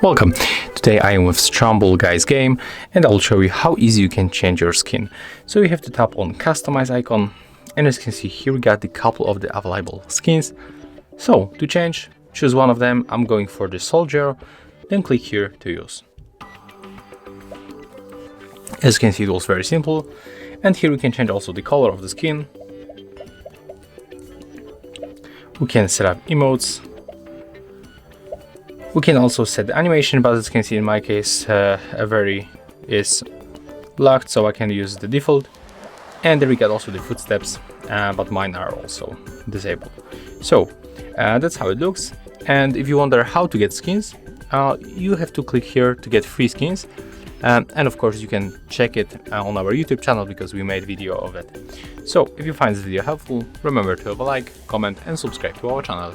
Welcome! Today I am with Stumble Guys game and I'll show you how easy you can change your skin. So you have to tap on customize icon, and as you can see here we got a couple of the available skins. So to change, choose one of them. I'm going for the soldier, then click here to use. As you can see, it was very simple, and here we can change also the color of the skin. We can set up emotes. We can also set the animation, but as you can see in my case, is locked, so I can use the default. And there we got also the footsteps, but mine are also disabled. So that's how it looks. And if you wonder how to get skins, you have to click here to get free skins. And of course you can check it on our YouTube channel because we made video of it. So if you find this video helpful, remember to have a like, comment and subscribe to our channel.